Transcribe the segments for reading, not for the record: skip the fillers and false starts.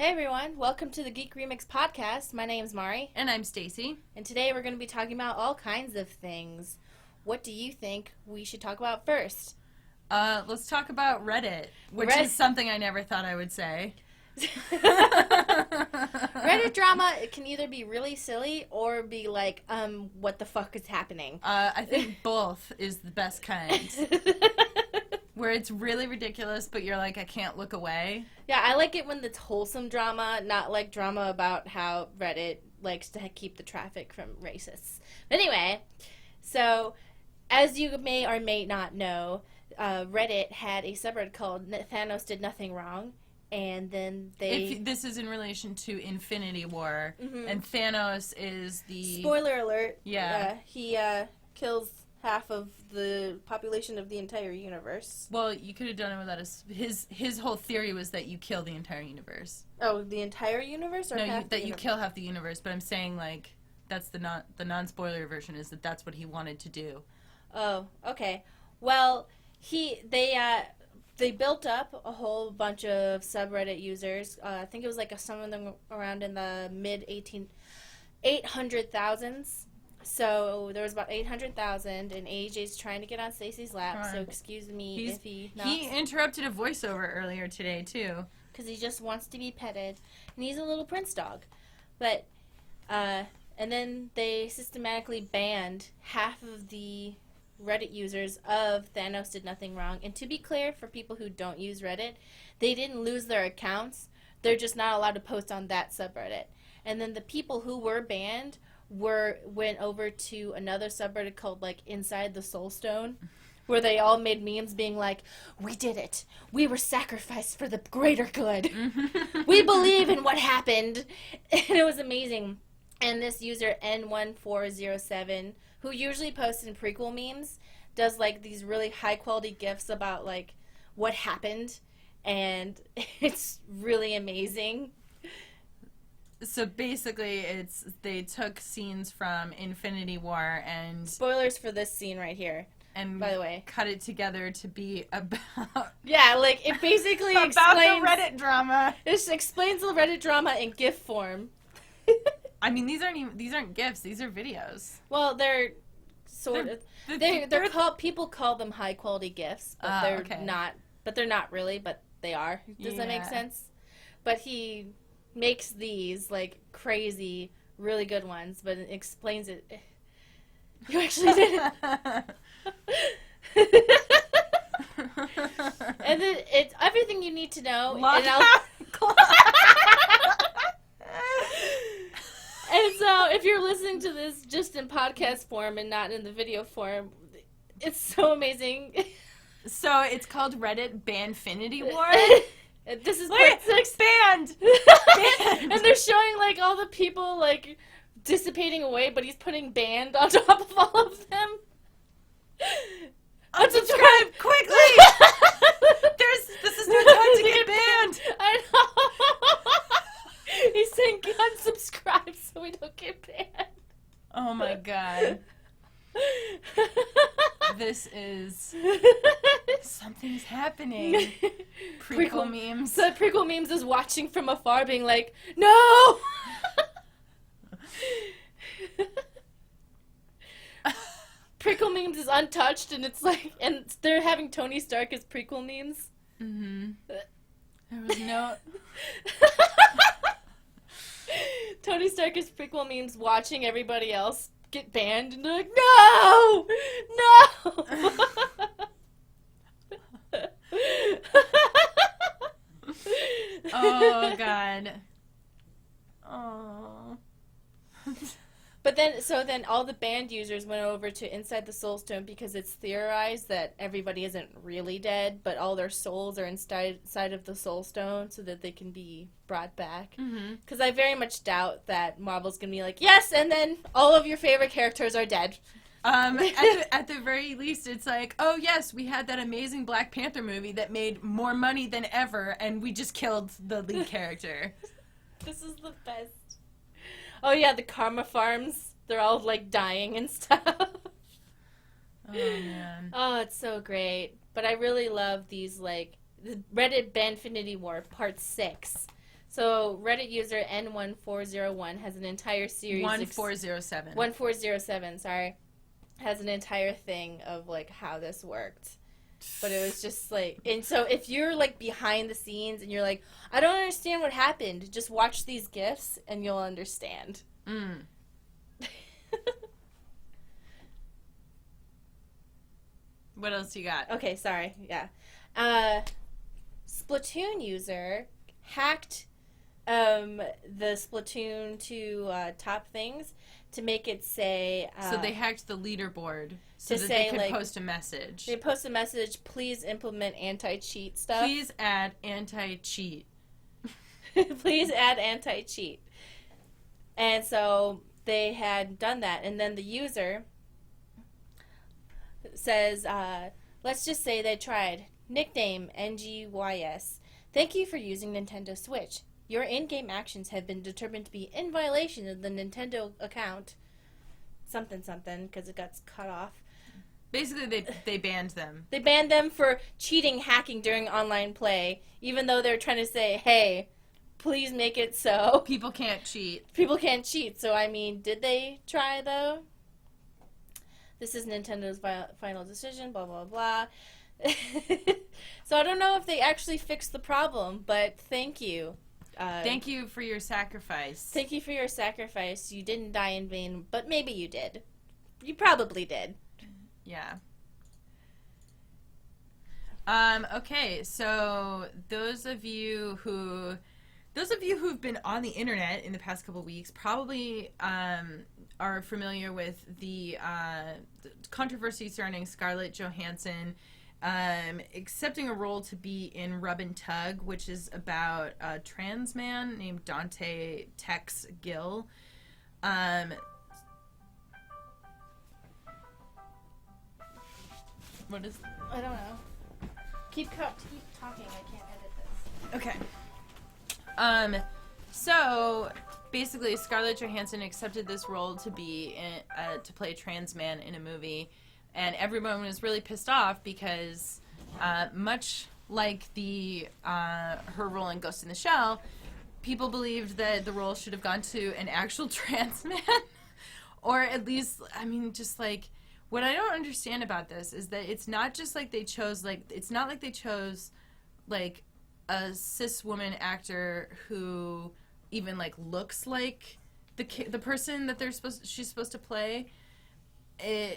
Hey everyone, welcome to the Geek Remix Podcast. My name's Mari. And I'm Stacy. And today we're going to be talking about all kinds of things. What do you think we should talk about first? Let's talk about Reddit, which is something I never thought I would say. Reddit drama, it can either be really silly or be like, what the fuck is happening? I think both is the best kind. Where it's really ridiculous, but you're like, I can't look away. Yeah, I like it when it's wholesome drama, not like drama about how Reddit likes to keep the traffic from racists. Anyway, so as you may or may not know, Reddit had a subreddit called Thanos Did Nothing Wrong, and then This is in relation to Infinity War, and Thanos is the... Spoiler alert. Yeah. He kills half of the population of the entire universe. Well, you could have done it without his whole theory was that you kill the entire universe. Oh, the entire universe, or half that you kill half the universe. But I'm saying like that's the non-spoiler version is that that's what he wanted to do. Oh, okay. Well, they built up a whole bunch of subreddit users. I think it was like some of them around in the mid 800,000s. So there was about 800,000, and AJ's trying to get on Stacy's lap, so excuse me if he knocks. He interrupted a voiceover earlier today, too. Because he just wants to be petted, and he's a little prince dog. But, and then they systematically banned half of the Reddit users of Thanos Did Nothing Wrong. And to be clear, for people who don't use Reddit, they didn't lose their accounts. They're just not allowed to post on that subreddit. And then the people who were banned went over to another subreddit called like Inside the Soul Stone, where they all made memes being like, "We did it. We were sacrificed for the greater good. We believe in what happened." And it was amazing. And this user N1407, who usually posts in prequel memes, does like these really high quality GIFs about like what happened, and it's really amazing. So basically, they took scenes from Infinity War and... Spoilers for this scene right here, and by the way. Cut it together to be about... Yeah, like, it basically about explains... the Reddit drama. It explains the Reddit drama in GIF form. I mean, these aren't GIFs, these are videos. Well, they're sort of... They're called... People call them high-quality GIFs, but they're not... But they're not really, but they are. Does that make sense? But he... makes these like crazy, really good ones, but it explains it. You actually did it. And then it's everything you need to know. And so, if you're listening to this just in podcast form and not in the video form, it's so amazing. So it's called Reddit Banfinity War. This is part 6. Banned! And they're showing, like, all the people, like, dissipating away, but he's putting banned on top of all of them. Unsubscribe quickly! This is no time to get banned! I know! He's saying unsubscribe so we don't get banned. Oh my god. This is... Something's happening. Prequel memes. So prequel memes is watching from afar being like, no! Prequel memes is untouched, and it's like, and they're having Tony Stark as prequel memes. Mm-hmm. There was no... Tony Stark is prequel memes watching everybody else get banned, and they're like, no! No! Oh, God. Oh. But then all the banned users went over to Inside the Soul Stone because it's theorized that everybody isn't really dead, but all their souls are inside of the Soul Stone so that they can be brought back. Because I very much doubt that Marvel's going to be like, yes, and then all of your favorite characters are dead. At the very least, it's like, oh yes, we had that amazing Black Panther movie that made more money than ever, and we just killed the lead character. This is the best. Oh yeah, the karma farms, they're all like dying and stuff. Oh man. Oh, it's so great. But I really love these, like, the Reddit Banfinity War Part 6. So Reddit user N1401 has an entire series. 1407. 1407, sorry. Has an entire thing of, like, how this worked. But it was just, like... And so if you're, like, behind the scenes and you're like, I don't understand what happened, just watch these GIFs and you'll understand. What else you got? Okay, sorry. Yeah. Splatoon user hacked the Splatoon 2 top things to make it say... so they hacked the leaderboard so that say, they could like, post a message. They post a message, please implement anti-cheat stuff. Please add anti-cheat. Please add anti-cheat. And so they had done that. And then the user says, let's just say they tried. Nickname NGYS. Thank you for using Nintendo Switch. Your in-game actions have been determined to be in violation of the Nintendo account. Something, because it got cut off. Basically, they banned them. They banned them for cheating, hacking during online play, even though they're trying to say, hey, please make it so. People can't cheat. People can't cheat. So, I mean, did they try, though? This is Nintendo's final decision, blah, blah, blah. So I don't know if they actually fixed the problem, but thank you. Thank you for your sacrifice. Thank you for your sacrifice. You didn't die in vain, but maybe you did. You probably did. Yeah. Okay, so those of you who've been on the internet in the past couple weeks probably are familiar with the controversy surrounding Scarlett Johansson accepting a role to be in Rub and Tug, which is about a trans man named Dante Tex Gill. What is... I don't know. Keep talking. I can't edit this. Okay. So basically, Scarlett Johansson accepted this role to be to play a trans man in a movie, and everyone was really pissed off because, much like her role in Ghost in the Shell, people believed that the role should have gone to an actual trans man, or at least, I mean, just like. What I don't understand about this is that it's not just like they chose, like, it's not like they chose, like, a cis woman actor who even, like, looks like the person that she's supposed to play.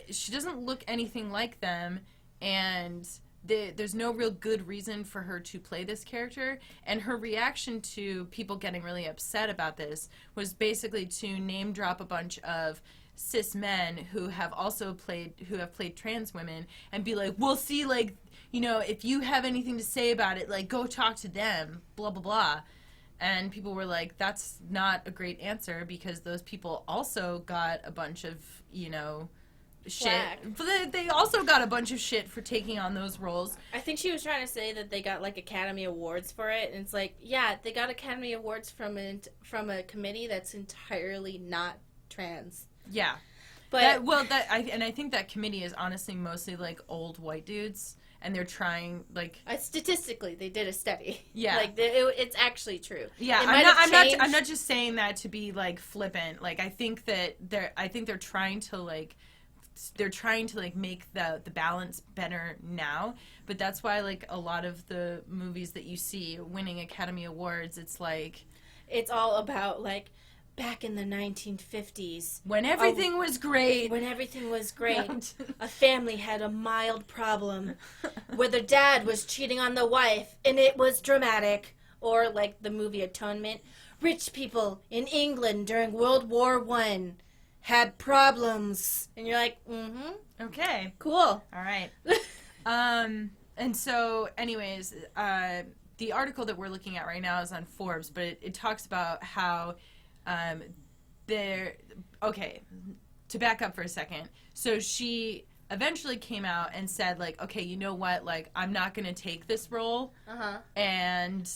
She doesn't look anything like them, and there's no real good reason for her to play this character. And her reaction to people getting really upset about this was basically to name drop a bunch of cis men who have played trans women and be like, well, see, like, you know, if you have anything to say about it, like, go talk to them, blah, blah, blah. And people were like, that's not a great answer because those people also got a bunch of, you know, shit. But they also got a bunch of shit for taking on those roles. I think she was trying to say that they got, like, Academy Awards for it, and it's like, yeah, they got Academy Awards from a committee that's entirely not trans. Yeah, but I think that committee is honestly mostly like old white dudes, and they're trying like statistically they did a study. Yeah, like it's actually true. Yeah, I'm not just saying that to be like flippant. Like I think they're trying to like make the balance better now. But that's why like a lot of the movies that you see winning Academy Awards, it's like it's all about like. Back in the 1950s. When everything was great. When everything was great. A family had a mild problem where the dad was cheating on the wife and it was dramatic. Or like the movie Atonement. Rich people in England during World War I had problems. And you're like, mm-hmm. Okay. Cool. All right. And so, anyways, the article that we're looking at right now is on Forbes, but it talks about how to back up for a second. So she eventually came out and said, like, okay, you know what? Like, I'm not going to take this role. Uh-huh. And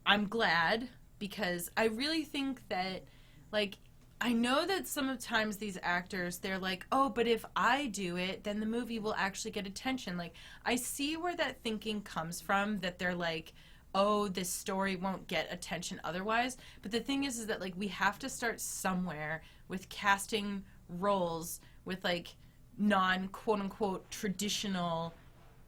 I'm glad because I really think that, like, I know that sometimes these actors, they're like, oh, but if I do it, then the movie will actually get attention. Like, I see where that thinking comes from, that they're like, oh, this story won't get attention otherwise. But the thing is that, like, we have to start somewhere with casting roles with, like, non-quote-unquote traditional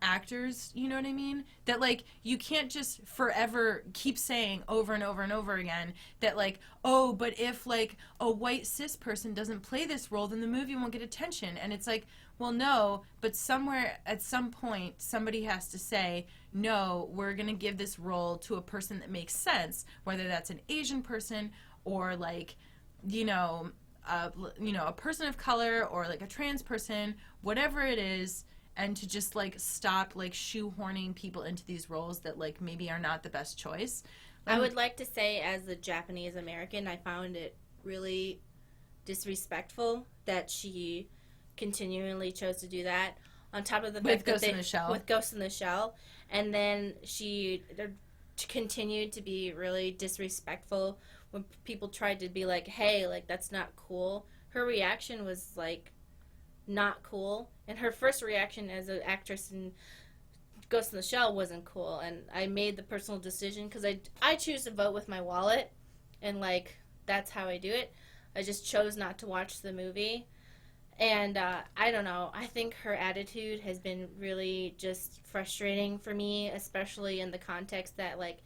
actors, you know what I mean? That, like, you can't just forever keep saying over and over and over again that, like, oh, but if, like, a white cis person doesn't play this role, then the movie won't get attention. And it's like, well, no, but somewhere, at some point, somebody has to say, no, we're going to give this role to a person that makes sense, whether that's an Asian person or, like, a person of color or, like, a trans person, whatever it is, and to just, like, stop, like, shoehorning people into these roles that, like, maybe are not the best choice. I would like to say, as a Japanese American, I found it really disrespectful that she continually chose to do that. On top of the fact Ghost in the Shell. With Ghost in the Shell. And then she continued to be really disrespectful when people tried to be like, hey, like, that's not cool. Her reaction was, like, not cool. And her first reaction as an actress in Ghost in the Shell wasn't cool. And I made the personal decision because I choose to vote with my wallet. And, like, that's how I do it. I just chose not to watch the movie. And I don't know. I think her attitude has been really just frustrating for me, especially in the context that, like,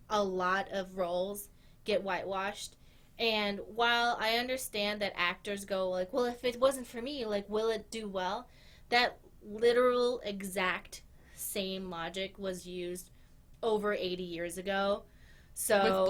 a lot of roles get whitewashed. And while I understand that actors go, like, well, if it wasn't for me, like, will it do well? That literal exact same logic was used over 80 years ago. So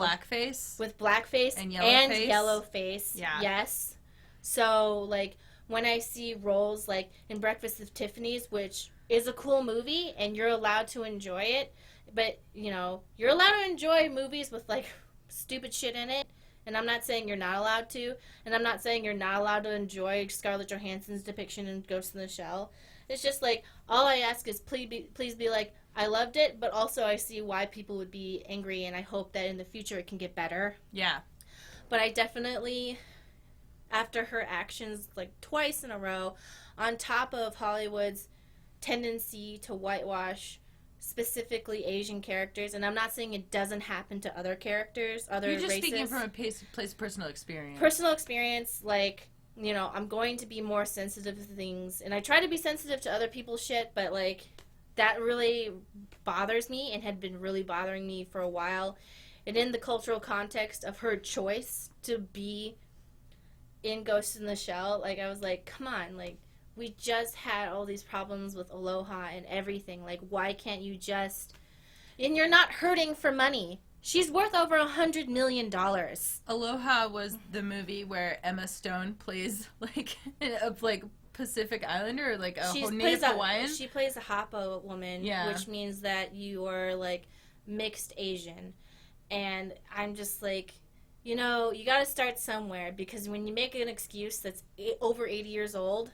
With blackface and yellowface. Yeah. Yes. So, like, when I see roles like in Breakfast with Tiffany's, which is a cool movie and you're allowed to enjoy it, but, you know, you're allowed to enjoy movies with, like, stupid shit in it. And I'm not saying you're not allowed to. And I'm not saying you're not allowed to enjoy Scarlett Johansson's depiction in Ghost in the Shell. It's just, like, all I ask is please be like, I loved it, but also I see why people would be angry, and I hope that in the future it can get better. Yeah. But I definitely, after her actions, like, twice in a row, on top of Hollywood's tendency to whitewash specifically Asian characters, and I'm not saying it doesn't happen to other characters, other races. You're just speaking from a place of personal experience. Personal experience, like, you know, I'm going to be more sensitive to things, and I try to be sensitive to other people's shit, but, like, that really bothers me and had been really bothering me for a while. And in the cultural context of her choice to be in Ghost in the Shell, like, I was like, come on, like, we just had all these problems with Aloha and everything. Like, why can't you just... And you're not hurting for money. She's worth over $100 million. Aloha was the movie where Emma Stone plays, like, like Pacific Islander or, like, a Native Hawaiian. She plays a Hapa woman, yeah. Which means that you are, like, mixed Asian. And I'm just like, you know, you got to start somewhere, because when you make an excuse that's over 80 years old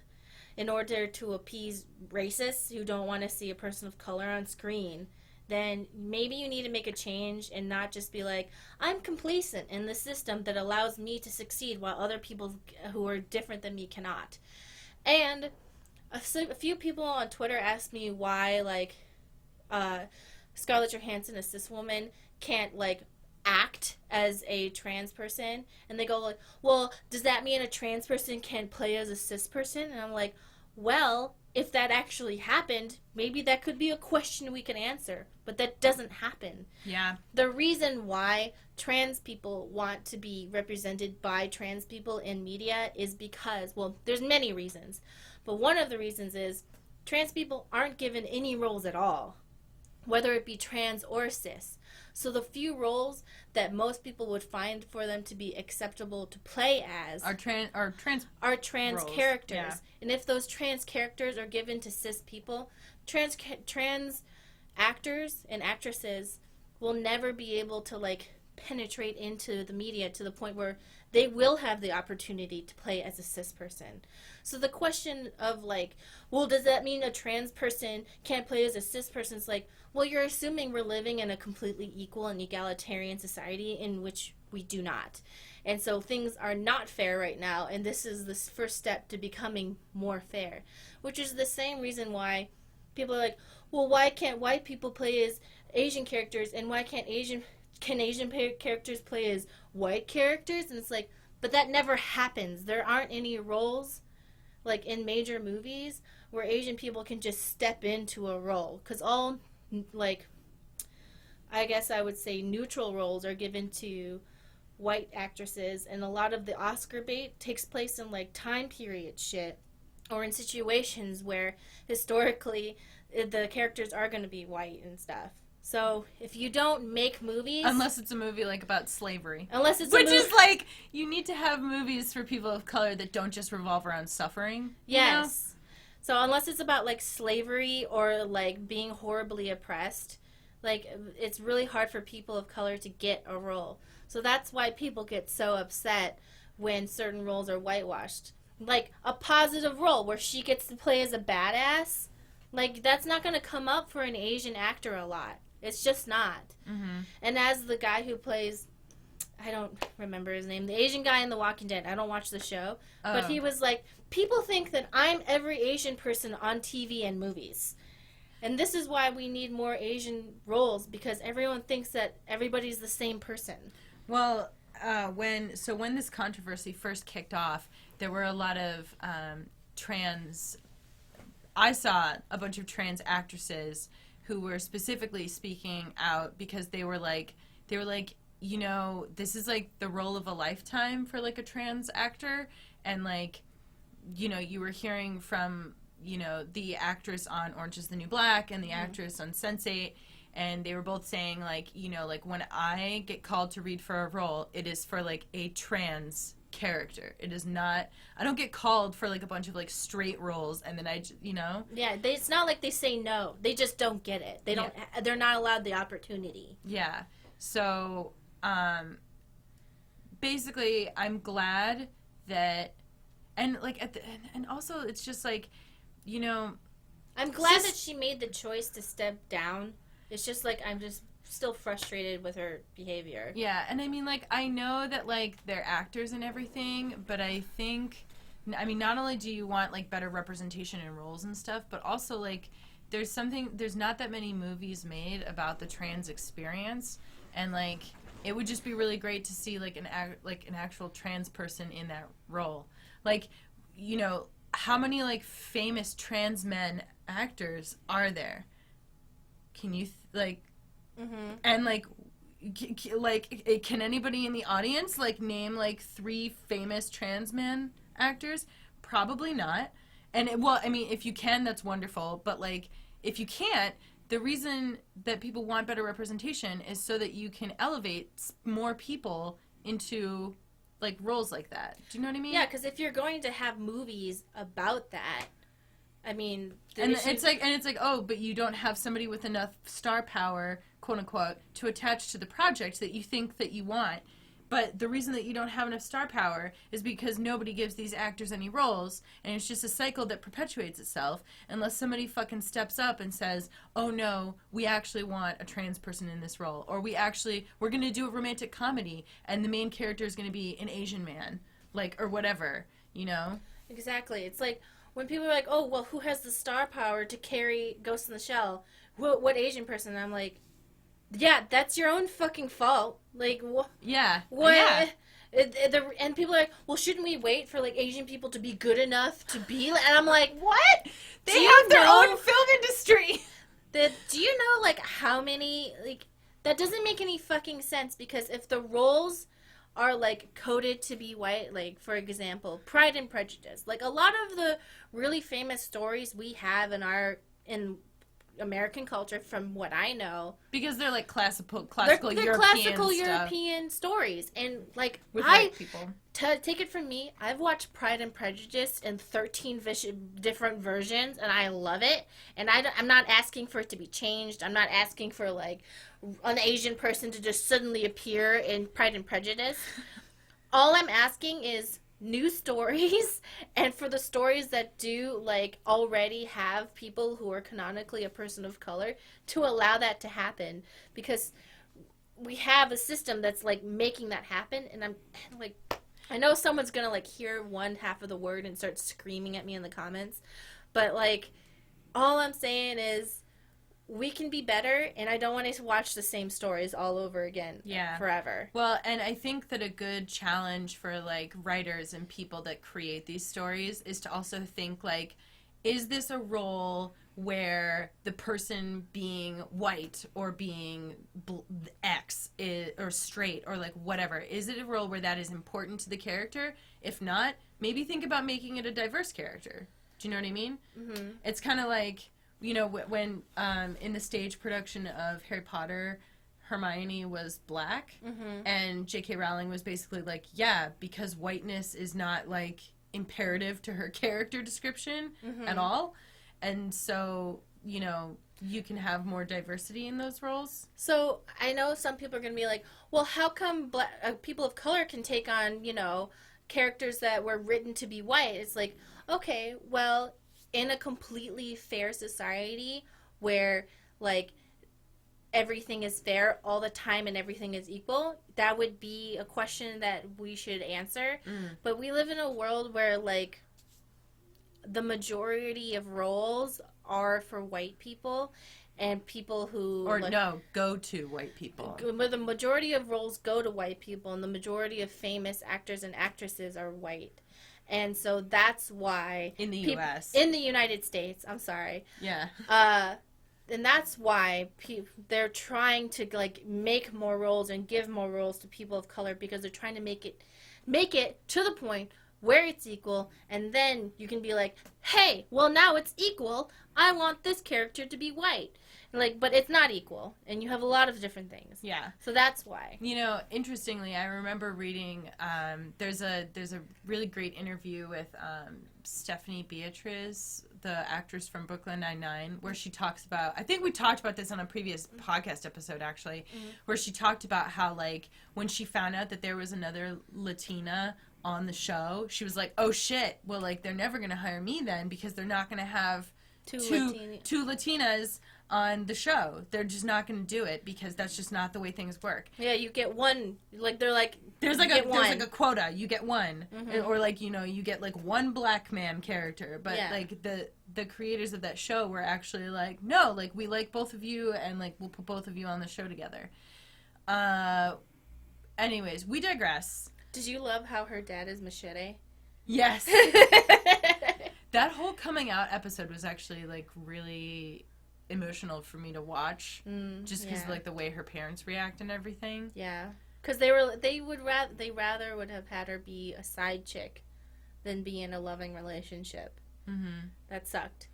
in order to appease racists who don't want to see a person of color on screen, then maybe you need to make a change and not just be like, I'm complacent in the system that allows me to succeed while other people who are different than me cannot. And a few people on Twitter asked me why, like, Scarlett Johansson, a cis woman, can't, like, act as a trans person. And they go, like, well, does that mean a trans person can't play as a cis person? And I'm like, well, if that actually happened, maybe that could be a question we can answer. But that doesn't happen. Yeah. The reason why trans people want to be represented by trans people in media is because, well, there's many reasons. But one of the reasons is trans people aren't given any roles at all, whether it be trans or cis. So the few roles that most people would find for them to be acceptable to play as are trans roles. Characters. Yeah. And if those trans characters are given to cis people, trans actors and actresses will never be able to, like, penetrate into the media to the point where they will have the opportunity to play as a cis person. So the question of, like, well, does that mean a trans person can't play as a cis person? It's like, well, you're assuming we're living in a completely equal and egalitarian society in which we do not. And so things are not fair right now, and this is the first step to becoming more fair, which is the same reason why people are like, well, why can't white people play as Asian characters, and why can't Asian characters play as white characters? And it's like, but that never happens. There aren't any roles, like, in major movies where Asian people can just step into a role. Because all, like, I guess I would say neutral roles are given to white actresses, and a lot of the Oscar bait takes place in, like, time period shit, or in situations where historically the characters are going to be white and stuff. So if you don't make movies, unless it's a movie like about slavery, which is like, you need to have movies for people of color that don't just revolve around suffering. Yes. So unless it's about, like, slavery or, like, being horribly oppressed, like, it's really hard for people of color to get a role. So that's why people get so upset when certain roles are whitewashed. Like, a positive role where she gets to play as a badass, like, that's not going to come up for an Asian actor a lot. It's just not. Mm-hmm. And as the guy who plays, I don't remember his name, the Asian guy in The Walking Dead, I don't watch the show, but he was like, people think that I'm every Asian person on TV and movies. And this is why we need more Asian roles, because everyone thinks that everybody's the same person. Well, when this controversy first kicked off, there were a lot of I saw a bunch of trans actresses who were specifically speaking out because they were like, you know, this is like the role of a lifetime for, like, a trans actor, and, like, you know, you were hearing from, you know, the actress on Orange is the New Black and the actress on Sense8, and they were both saying, like, you know, like, when I get called to read for a role, it is for, like, a trans character. It is not, I don't get called for, like, a bunch of, like, straight roles, and then you know? Yeah, it's not like they say no. They just don't get it. They're not allowed the opportunity. Yeah. So, basically, I'm glad that, and, like, and also, it's just, like, you know, I'm glad that she made the choice to step down. It's just, like, I'm just still frustrated with her behavior. Yeah, and I mean, like, I know that, like, they're actors and everything, but I think, I mean, not only do you want, like, better representation in roles and stuff, but also, like, there's not that many movies made about the trans experience, and, like, it would just be really great to see, like, an actual trans person in that role. Like, you know, how many, like, famous trans men actors are there? Can you, and, like, can anybody in the audience, like, name, like, 3 famous trans men actors? Probably not. And, well, I mean, if you can, that's wonderful. But, like, if you can't, the reason that people want better representation is so that you can elevate more people into, like, roles like that. Do you know what I mean? Yeah, because if you're going to have movies about that, I mean, it's like, oh, but you don't have somebody with enough star power, quote unquote, to attach to the project that you think that you want. But the reason that you don't have enough star power is because nobody gives these actors any roles, and it's just a cycle that perpetuates itself unless somebody fucking steps up and says, oh no, we actually want a trans person in this role, or we're going to do a romantic comedy, and the main character is going to be an Asian man, like, or whatever, you know? Exactly. It's like, when people are like, oh, well, who has the star power to carry Ghost in the Shell? What Asian person? And I'm like, yeah, that's your own fucking fault. Like, what? Yeah. What? Yeah. And people are like, well, shouldn't we wait for, like, Asian people to be good enough to be? And I'm like, what? They have their own film industry. Do you know, like, how many, like, that doesn't make any fucking sense, because if the roles are, like, coded to be white, like, for example, Pride and Prejudice. Like, a lot of the really famous stories we have in American culture, from what I know, because they're, like, classical they're European classical stuff. European stories, and, like, with white people. Take it from me, I've watched Pride and Prejudice in 13 different versions, and I love it. And I'm not asking for it to be changed. I'm not asking for, like, an Asian person to just suddenly appear in Pride and Prejudice. All I'm asking is new stories, and for the stories that do, like, already have people who are canonically a person of color, to allow that to happen, because we have a system that's, like, making that happen. And I'm like, I know someone's gonna, like, hear one half of the word and start screaming at me in the comments, but, like, all I'm saying is we can be better, and I don't want to watch the same stories all over again forever. Well, and I think that a good challenge for, like, writers and people that create these stories is to also think, like, is this a role where the person being white or being X or straight or, like, whatever, is it a role where that is important to the character? If not, maybe think about making it a diverse character. Do you know what I mean? Mm-hmm. It's kind of like, you know, when in the stage production of Harry Potter, Hermione was black, and J.K. Rowling was basically like, yeah, because whiteness is not, like, imperative to her character description at all. And so, you know, you can have more diversity in those roles. So I know some people are going to be like, well, how come people of color can take on, you know, characters that were written to be white? It's like, okay, well, in a completely fair society where, like, everything is fair all the time and everything is equal, that would be a question that we should answer. But we live in a world where, like, the majority of roles are for white people and people who... Or, like, no, go to white people. But the majority of roles go to white people, and the majority of famous actors and actresses are white. And so that's why... In the U.S. In the United States, I'm sorry. Yeah. And that's why they're trying to, like, make more roles and give more roles to people of color, because they're trying to make it to the point where it's equal, and then you can be like, hey, well, now it's equal. I want this character to be white. Like, but it's not equal, and you have a lot of different things. Yeah. So that's why. You know, interestingly, I remember reading, there's a really great interview with Stephanie Beatriz, the actress from Brooklyn Nine-Nine, where she talks about, I think we talked about this on a previous podcast episode, actually, where she talked about how, like, when she found out that there was another Latina on the show, she was like, oh, shit, well, like, they're never going to hire me then, because they're not going to have two Latinas on the show. They're just not going to do it, because that's just not the way things work. Yeah, you get one. Like, they're like, there's like a quota. You get one, or, like, you know, you get, like, one black man character. But like the creators of that show were actually like, no, like, we like both of you, and, like, we'll put both of you on the show together. Anyways, we digress. Did you love how her dad is Machete? Yes. That whole coming out episode was actually, like, really emotional for me to watch, just because of, like, the way her parents react and everything. Yeah, because they rather would have had her be a side chick than be in a loving relationship. That sucked.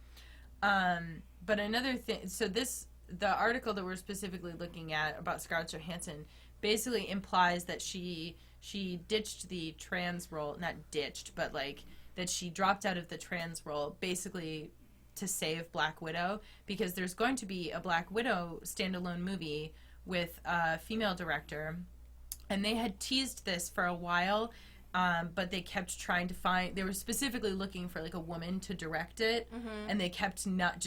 But another thing, so the article that we're specifically looking at about Scarlett Johansson basically implies that she ditched the trans role, not ditched, but, like, that she dropped out of the trans role basically to save Black Widow, because there's going to be a Black Widow standalone movie with a female director, and they had teased this for a while, but they kept trying to they were specifically looking for, like, a woman to direct it, and they kept not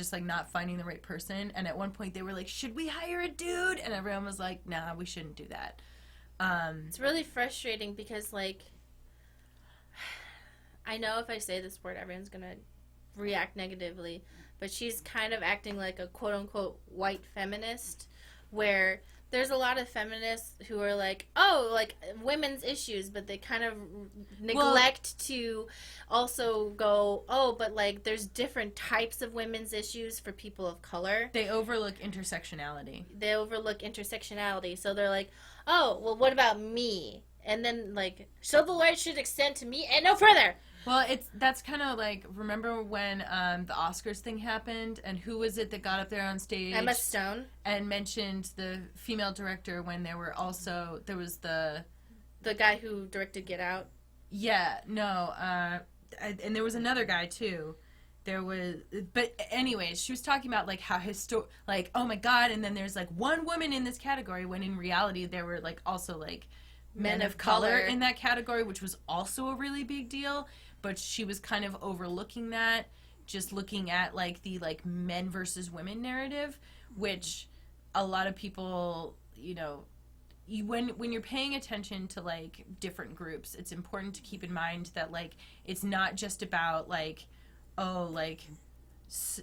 finding the right person, and at one point they were like, should we hire a dude? And everyone was like, nah, we shouldn't do that. It's really frustrating because, like, I know if I say this word, everyone's going to react negatively, but she's kind of acting like a quote-unquote white feminist, where there's a lot of feminists who are like, oh, like, women's issues, but they kind of neglect to also go, oh, but, like, there's different types of women's issues for people of color. They overlook intersectionality. So they're like, oh, well, what about me? And then, like, so the light should extend to me and no further. Well, that's kind of like, remember when the Oscars thing happened, and who was it that got up there on stage? Emma Stone. And mentioned the female director when there was the guy who directed Get Out. Yeah, no, and there was another guy too. But anyways, she was talking about, like, how like, oh my god, and then there's, like, one woman in this category, when in reality there were, like, also, like, men of color in that category, which was also a really big deal. But she was kind of overlooking that, just looking at, like, the, like, men versus women narrative, which a lot of people, you know, when you're paying attention to, like, different groups, it's important to keep in mind that, like, it's not just about, like, oh, like,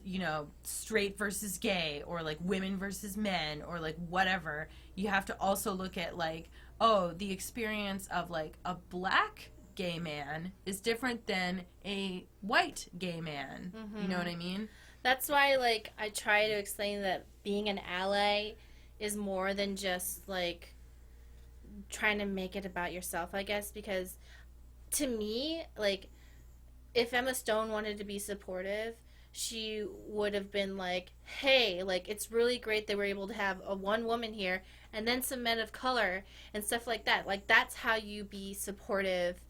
you know, straight versus gay, or like women versus men, or like whatever. You have to also look at like, oh, the experience of like a black gay man is different than a white gay man. You know what I mean? That's why, like, I try to explain that being an ally is more than just, like, trying to make it about yourself, I guess, because to me, like, if Emma Stone wanted to be supportive, she would have been like, hey, like, it's really great that we're able to have a one woman here and then some men of color and stuff like that. Like, that's how you be supportive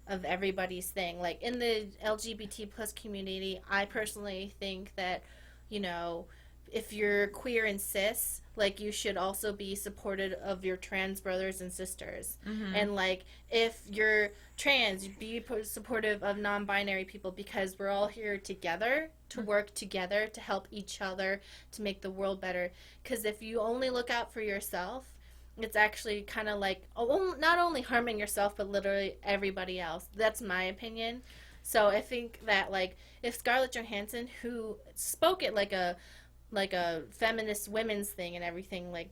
of everybody's thing. Like, in the LGBT plus community, I personally think that, you know, if you're queer and cis, like, you should also be supportive of your trans brothers and sisters. And, like, if you're trans, be supportive of non-binary people, because we're all here together to work together to help each other to make the world better. Because if you only look out for yourself, it's actually kind of like not only harming yourself but literally everybody else. That's my opinion. So I think that, like, if Scarlett Johansson, who spoke it like a feminist women's thing and everything, like,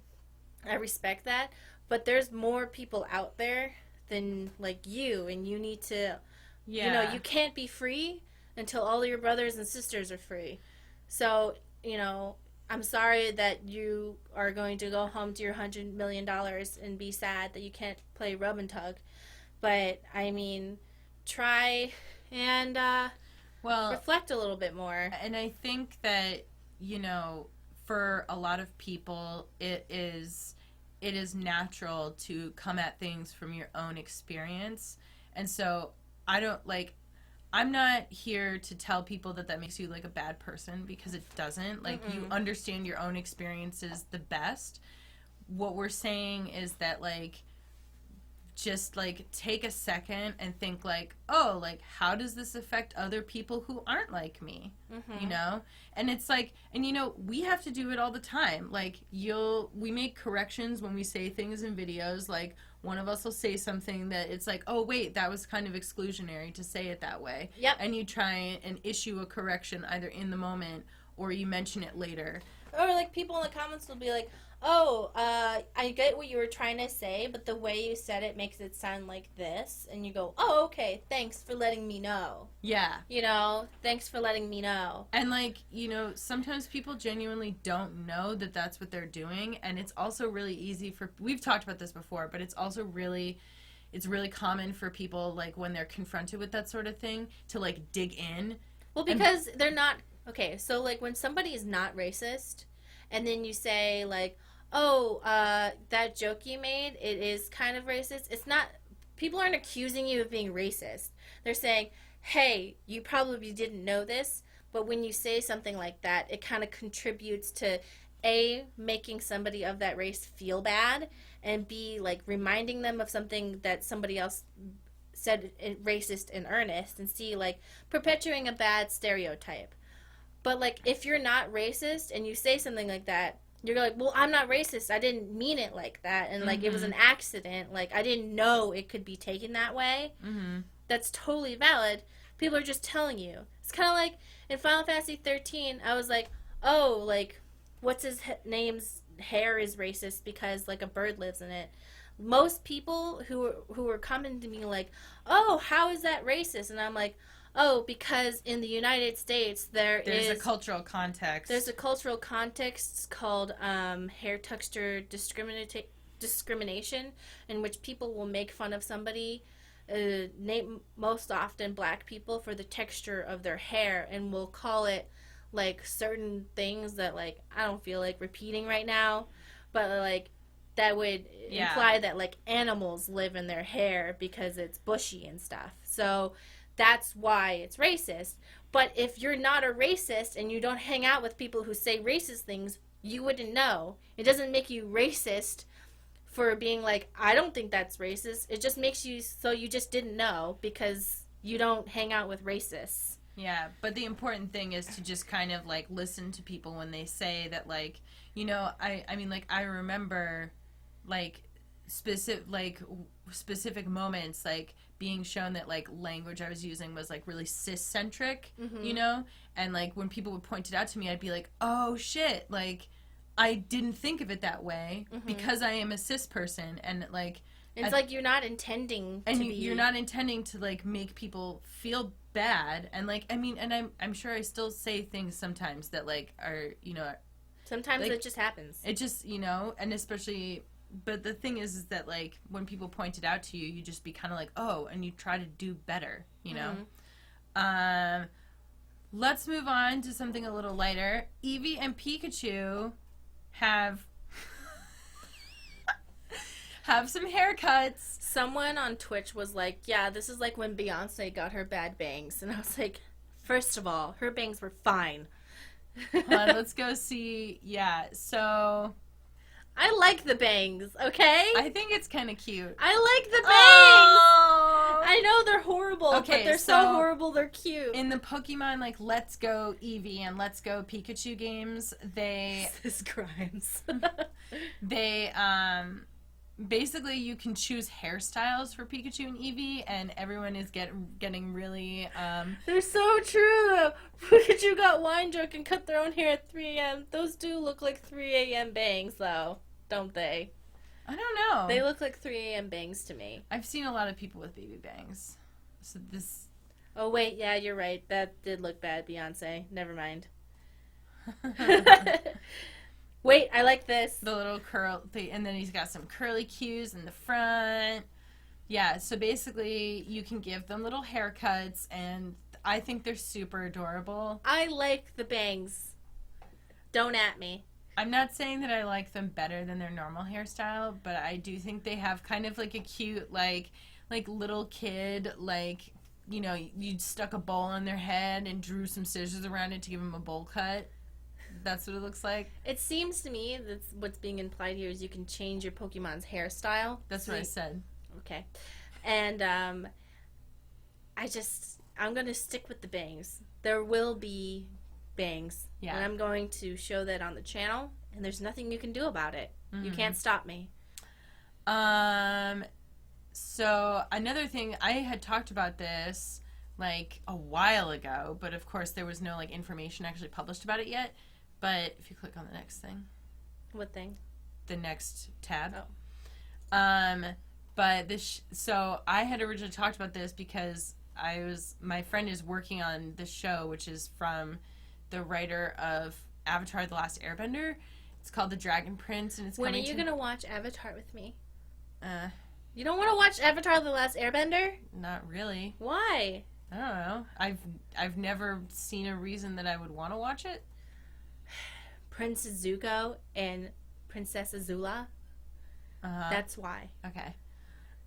I respect that, but there's more people out there than, like, you, and you need to, you know, you can't be free until all your brothers and sisters are free. So, you know, I'm sorry that you are going to go home to your $100 million and be sad that you can't play rub and tug. But, I mean, try and reflect a little bit more. And I think that, you know, for a lot of people, it is natural to come at things from your own experience. And so I'm not here to tell people that makes you, like, a bad person, because it doesn't. Like, you understand your own experiences the best. What we're saying is that, like, just, like, take a second and think, like, oh, like, how does this affect other people who aren't like me? You know? And it's like, and, you know, we have to do it all the time. Like, we make corrections when we say things in videos. Like, one of us will say something that it's like, oh, wait, that was kind of exclusionary to say it that way. Yep. And you try and issue a correction either in the moment or you mention it later. Or, like, people in the comments will be like, oh, I get what you were trying to say, but the way you said it makes it sound like this. And you go, oh, okay, thanks for letting me know. Yeah. You know, thanks for letting me know. And, like, you know, sometimes people genuinely don't know that that's what they're doing. And it's also really easy we've talked about this before, but it's also it's really common for people, like, when they're confronted with that sort of thing, to, like, dig in. Well, because they're not, okay, so, like, when somebody is not racist, and then you say, like, oh, that joke you made, it is kind of racist. It's not, people aren't accusing you of being racist. They're saying, hey, you probably didn't know this, but when you say something like that, it kind of contributes to, A, making somebody of that race feel bad, and B, like, reminding them of something that somebody else said racist in earnest, and C, like, perpetuating a bad stereotype. But, like, if you're not racist and you say something like that, you're like, well, I'm not racist. I didn't mean it like that. And, like, it was an accident. Like, I didn't know it could be taken that way. That's totally valid. People are just telling you. It's kind of like in Final Fantasy 13, I was like, oh, like, what's his name's hair is racist because, like, a bird lives in it. Most people who were coming to me like, oh, how is that racist? And I'm like, oh, because in the United States there's a cultural context. There's a cultural context called hair texture discrimination, in which people will make fun of somebody, most often black people, for the texture of their hair, and will call it, like, certain things that, like, I don't feel like repeating right now, but, like, that would imply that, like, animals live in their hair because it's bushy and stuff. So that's why it's racist. But if you're not a racist and you don't hang out with people who say racist things, you wouldn't know. It doesn't make you racist for being like, I don't think that's racist. It just makes you so you just didn't know because you don't hang out with racists. Yeah, but the important thing is to just kind of, like, listen to people when they say that, like, you know, I mean, like, I remember, like, specific moments, like being shown that like language I was using was like really cis-centric, you know? And like when people would point it out to me, I'd be like, oh shit, like I didn't think of it that way because I am a cis person. And like it's like you're not intending to be... you're not intending to like make people feel bad. And like I mean, and I'm sure I still say things sometimes that like are, you know, sometimes like, it just happens. It just, you know, and especially, but the thing is that like when people point it out to you, you just be kind of like, oh, and you try to do better, you know. Let's move on to something a little lighter. Eevee and Pikachu have some haircuts. Someone on Twitch was like, yeah, this is like when Beyonce got her bad bangs. And I was like, first of all, her bangs were fine. Hold on, let's go see. Yeah, so... I like the bangs, okay? I think it's kind of cute. I like the bangs! Oh! I know they're horrible, but they're so horrible they're cute. In the Pokemon, like, Let's Go Eevee and Let's Go Pikachu games, they... This crimes. They, basically, you can choose hairstyles for Pikachu and Eevee, and everyone is getting really, They're so true! Pikachu got wine drunk and cut their own hair at 3 a.m. Those do look like 3 a.m. bangs, though, don't they? I don't know. They look like 3 a.m. bangs to me. I've seen a lot of people with baby bangs. So this... Oh, wait, yeah, you're right. That did look bad, Beyonce. Never mind. Wait, I like this. The little curl thing, and then he's got some curly cues in the front. Yeah, so basically you can give them little haircuts, and I think they're super adorable. I like the bangs. Don't at me. I'm not saying that I like them better than their normal hairstyle, but I do think they have kind of like a cute, like little kid, like, you know, you stuck a bowl on their head and drew some scissors around it to give them a bowl cut. That's what it looks like. It seems to me that what's being implied here is you can change your Pokemon's hairstyle. That's what I said. Okay. And I'm going to stick with the bangs. There will be bangs. Yeah. And I'm going to show that on the channel, and there's nothing you can do about it. You can't stop me. So another thing, I had talked about this like a while ago, but of course there was no like information actually published about it yet. But if you click on the next thing. What thing? The next tab. Oh. But this, so I had originally talked about this because my friend is working on this show, which is from the writer of Avatar: The Last Airbender. It's called The Dragon Prince, and it's when coming are you going to watch Avatar with me? You don't want to watch Avatar: The Last Airbender? Not really. Why? I don't know. I've never seen a reason that I would want to watch it. Prince Zuko and Princess Azula. That's why. Okay.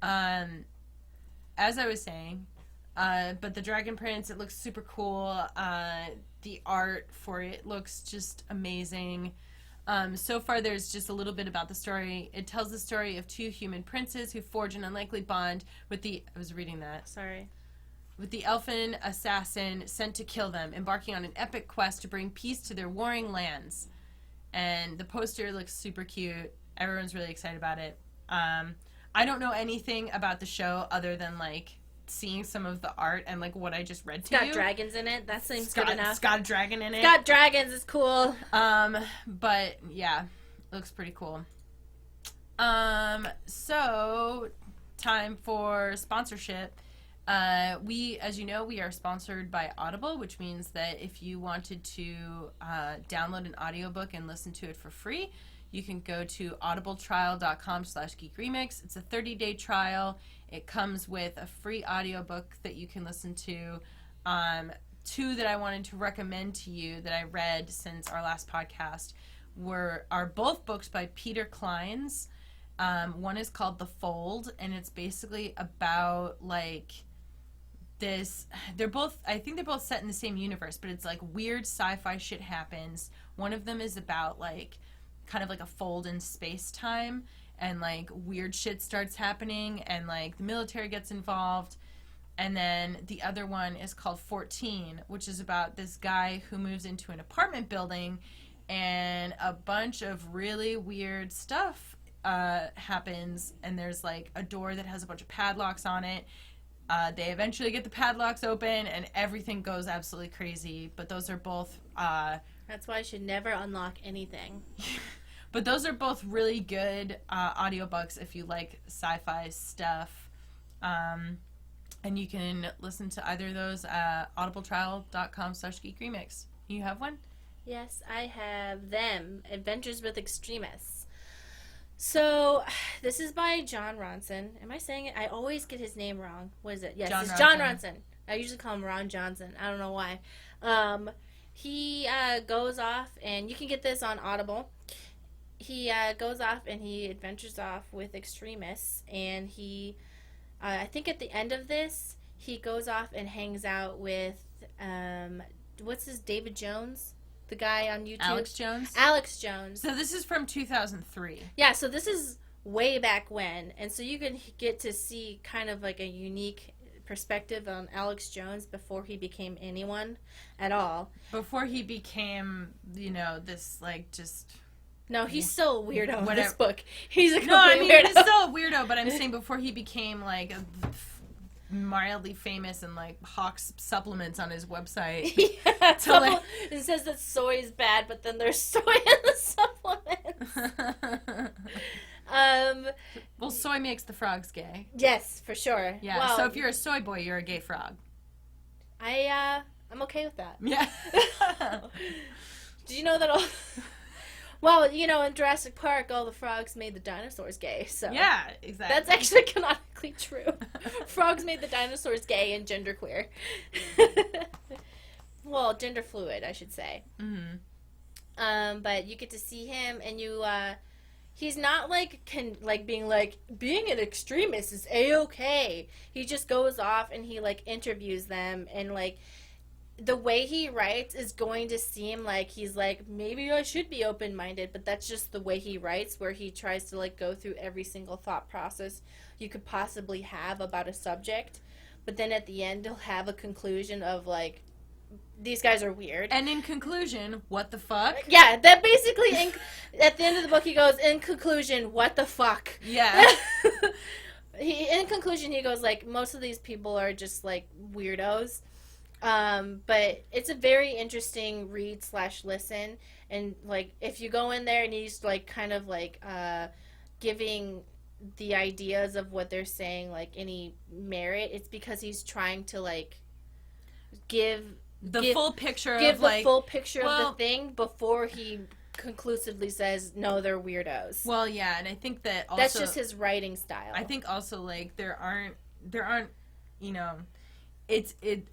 As I was saying, but the Dragon Prince, it looks super cool. The art for it looks just amazing. So far, there's just a little bit about the story. It tells the story of two human princes who forge an unlikely bond with the... I was reading that. Sorry. With the elfin assassin sent to kill them, embarking on an epic quest to bring peace to their warring lands. And the poster looks super cute. Everyone's really excited about it. I don't know anything about the show other than, like, seeing some of the art and, like, what I just read to you. It's got dragons in it. That seems good enough. It's got a dragon in it. It's got dragons. It's cool. But, yeah, looks pretty cool. So, time for sponsorship. As you know, we are sponsored by Audible, which means that if you wanted to download an audiobook and listen to it for free, you can go to audibletrial.com/geekremix. It's a 30-day trial. It comes with a free audiobook that you can listen to. Two that I wanted to recommend to you that I read since our last podcast are both books by Peter Clines. One is called The Fold, and it's basically about, like, this... I think they're both set in the same universe, but it's, like, weird sci-fi shit happens. One of them is about, like, kind of like a fold in space-time, and, like, weird shit starts happening, and, like, the military gets involved. And then the other one is called 14, which is about this guy who moves into an apartment building, and a bunch of really weird stuff happens, and there's like a door that has a bunch of padlocks on it. They eventually get the padlocks open, and everything goes absolutely crazy. But those are both... That's why I should never unlock anything. But those are both really good audiobooks if you like sci-fi stuff. And you can listen to either of those at audibletrial.com/geekremix. You have one? Yes, I have them. Adventures with Extremists. So, this is by Jon Ronson. Am I saying it? I always get his name wrong. What is it? Yes, it's Jon Ronson. I usually call him Ron Johnson. I don't know why. He goes off, and you can get this on Audible. He goes off, and he adventures off with extremists, and he, I think at the end of this, he goes off and hangs out with, what's his, David Jones? The guy on YouTube? Alex Jones. So this is from 2003. Yeah, so this is way back when, and so you can get to see kind of like a unique perspective on Alex Jones before he became anyone at all. Before he became, this, like, just... No, he's still a weirdo in this book. He's a complete weirdo. He's still a weirdo, but I'm saying before he became, like, mildly famous and, like, hawks supplements on his website. Yeah, it says that soy is bad, but then there's soy in the supplements. Well, soy makes the frogs gay. Yes, for sure. Yeah, well, so if you're a soy boy, you're a gay frog. I'm okay with that. Yeah. Did you know that all... Well, in Jurassic Park, all the frogs made the dinosaurs gay, so... Yeah, exactly. That's actually canonically true. Frogs made the dinosaurs gay and genderqueer. Well, gender fluid, I should say. Mm-hmm. But you get to see him, and you, he's not, being an extremist is A-okay. He just goes off, and he, interviews them, and, the way he writes is going to seem like he's like, maybe I should be open-minded, but that's just the way he writes, where he tries to, go through every single thought process you could possibly have about a subject, but then at the end he'll have a conclusion of, these guys are weird. And in conclusion, what the fuck? Yeah, that basically, at the end of the book, he goes, in conclusion, what the fuck? Yeah. In conclusion, he goes, most of these people are just, weirdos. But it's a very interesting read/listen, and if you go in there and he's giving the ideas of what they're saying any merit, it's because he's trying to give the full picture of the thing before he conclusively says no, they're weirdos. Well, yeah, and I think that also that's just his writing style. I think also there aren't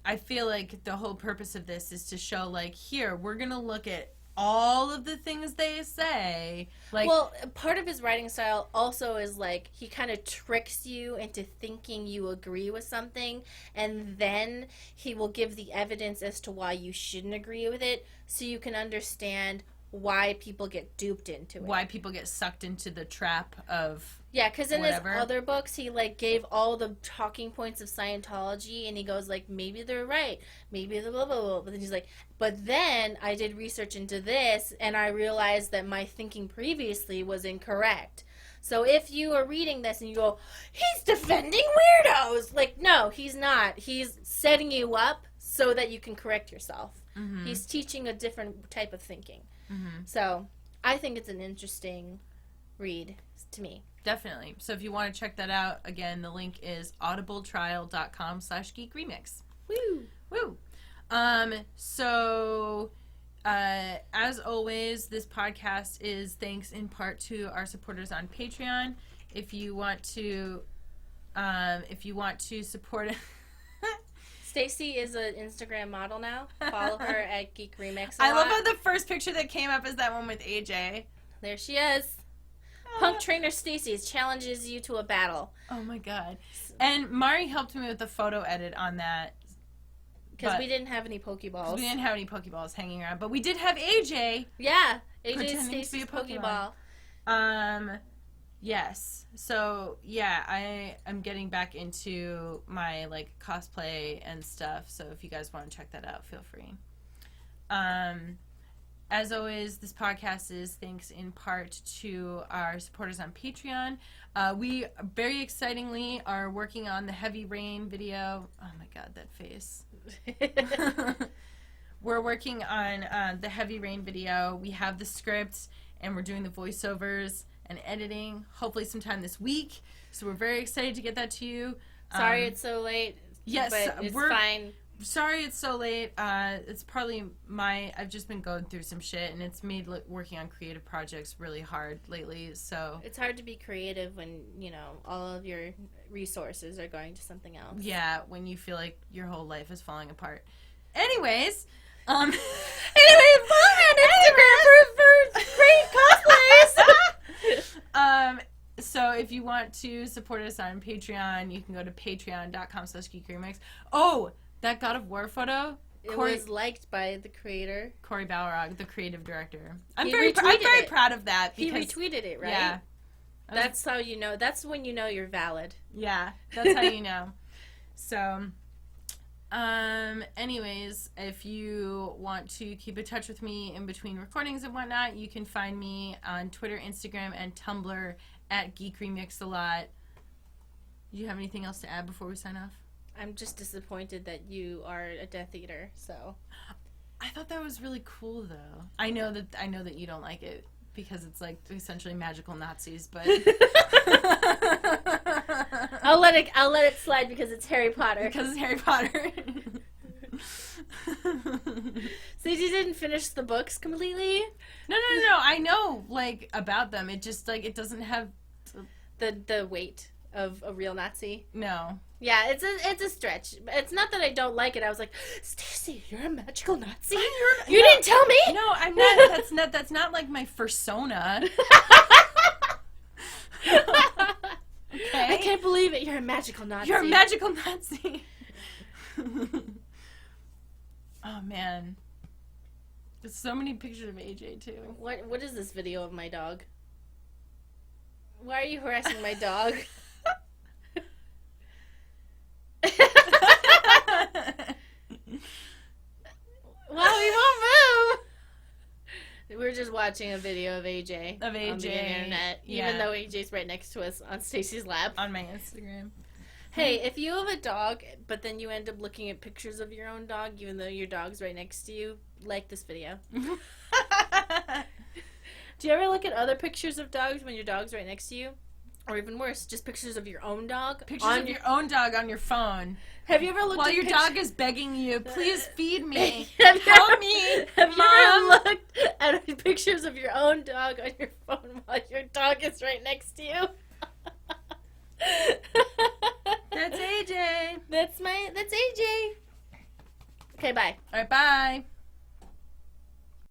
I feel like the whole purpose of this is to show here we're gonna look at all of the things they say. Well, part of his writing style also is he kind of tricks you into thinking you agree with something, and then he will give the evidence as to why you shouldn't agree with it, so you can understand why people get duped into it. Why people get sucked into the trap of... Yeah, because in his other books, he, gave all the talking points of Scientology, and he goes, maybe they're right, maybe they're blah, blah, blah. But then he's but then I did research into this, and I realized that my thinking previously was incorrect. So if you are reading this and you go, he's defending weirdos! No, he's not. He's setting you up so that you can correct yourself. Mm-hmm. He's teaching a different type of thinking. Mm-hmm. So I think it's an interesting read to me. Definitely. So if you want to check that out, again, the link is audibletrial.com/geekremix. Woo! Woo! So, as always, this podcast is thanks in part to our supporters on Patreon. If you want to support it... Stacy is an Instagram model now. Follow her at Geek Remix. I love how the first picture that came up is that one with AJ. There she is. Punk trainer Stacy challenges you to a battle. Oh my god. And Mari helped me with the photo edit on that. Because we didn't have any Pokeballs. We didn't have any Pokeballs hanging around. But we did have AJ. Yeah. AJ Stacy's Pokeball. Yes. So, yeah, I'm getting back into my, cosplay and stuff. So if you guys want to check that out, feel free. as always, this podcast is thanks in part to our supporters on Patreon. We, very excitingly, are working on the Heavy Rain video. Oh my god, that face. We're working on the Heavy Rain video. We have the script, and we're doing the voiceovers and editing, hopefully sometime this week. So we're very excited to get that to you. Sorry it's so late. Yes, but it's fine. Sorry it's so late. It's partly I've just been going through some shit, and it's made working on creative projects really hard lately, so. It's hard to be creative when, all of your resources are going to something else. Yeah, when you feel like your whole life is falling apart. Anyways, follow me on Instagram for great cosplays! So if you want to support us on Patreon, you can go to patreon.com/Geek Remix. Oh, that God of War photo. It was liked by the creator. Corey Balrog, the creative director. I'm very proud of that. He retweeted it, right? Yeah. That's how you know. That's when you know you're valid. Yeah, that's how you know. So, anyways, if you want to keep in touch with me in between recordings and whatnot, you can find me on Twitter, Instagram, and Tumblr at Geek Remix a lot. Do you have anything else to add before we sign off? I'm just disappointed that you are a Death Eater, so. I thought that was really cool, though. I know that you don't like it because it's like essentially magical Nazis, but I'll let it slide because it's Harry Potter. Because it's Harry Potter. So you didn't finish the books completely? No. I know about them. It just it doesn't have the weight of a real Nazi. No. Yeah, it's a stretch. It's not that I don't like it. I was like, Stacey, you're a magical Nazi. You didn't tell me. No, I'm not. That's not like my persona. Okay. I can't believe it. You're a magical Nazi. You're a magical Nazi. Oh man, there's so many pictures of AJ too. What is this video of my dog? Why are you harassing my dog? Well, we won't move. We're just watching a video of AJ. On the internet. Yeah. Even though AJ's right next to us on Stacey's lap. On my Instagram. Hey, if you have a dog, but then you end up looking at pictures of your own dog, even though your dog's right next to you, like this video. Do you ever look at other pictures of dogs when your dog's right next to you? Or even worse, just pictures of your own dog? Pictures of your own dog on your phone. Have you ever looked while at your dog is begging you, please feed me. Help me, Have Mom. you ever looked at pictures of your own dog on your phone while your dog is right next to you? That's AJ. That's AJ. Okay, bye. All right, bye.